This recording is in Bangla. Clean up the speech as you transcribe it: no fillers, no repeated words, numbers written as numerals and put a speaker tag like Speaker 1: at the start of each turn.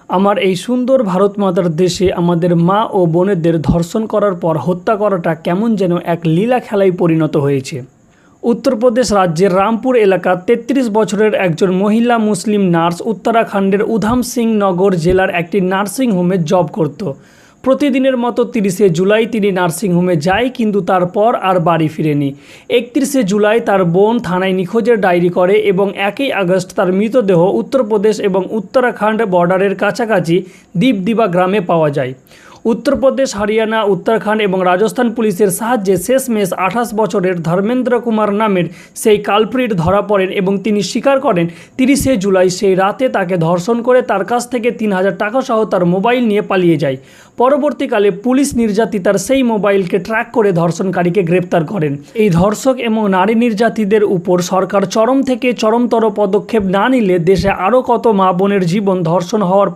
Speaker 1: আমার এই সুন্দর ভারত মাতার দেশে আমাদের মা ও বোনেদের ধর্ষণ করার পর হত্যা করাটা কেমন যেন এক লীলা খেলায় পরিণত হয়েছে। উত্তরপ্রদেশ রাজ্যের রামপুর এলাকার ৩৩ বছরের একজন মহিলা মুসলিম নার্স উত্তরাখণ্ডের উধাম সিং নগর জেলার একটি নার্সিংহোমে জব করত। প্রতিদিনের মতো ৩০শে জুলাই তিনি নার্সিংহোমে যায়, কিন্তু তারপর আর বাড়ি ফিরেনি। ৩১শে জুলাই তার বোন থানায় নিখোঁজের ডায়েরি করে এবং ১ আগস্ট তার মৃতদেহ উত্তরপ্রদেশ এবং উত্তরাখণ্ড বর্ডারের কাছাকাছি দীপদিবা গ্রামে পাওয়া যায়। উত্তরপ্রদেশ, হরিয়ানা, উত্তরাখণ্ড এবং রাজস্থান পুলিশের সাহায্যে শেষমেশ ২৮ বছরের ধর্মেন্দ্র কুমার নামের সেই কালপ্রিট ধরা পড়েন এবং তিনি স্বীকার করেন ৩০শে জুলাই সেই রাতে তাকে ধর্ষণ করে তার কাছ থেকে ৩,০০০ টাকা সহ তার মোবাইল নিয়ে পালিয়ে যায়। পরবর্তীকালে পুলিশ নির্যাতিতার সেই মোবাইলকে ট্র্যাক করে ধর্ষণকারীকে গ্রেপ্তার করেন। এই ধর্ষক এবং নারী নির্যাতিতদের উপর সরকার চরম থেকে চরমতর পদক্ষেপ না নিলে দেশে আরও কত মা বোনের জীবন ধর্ষণ হওয়ার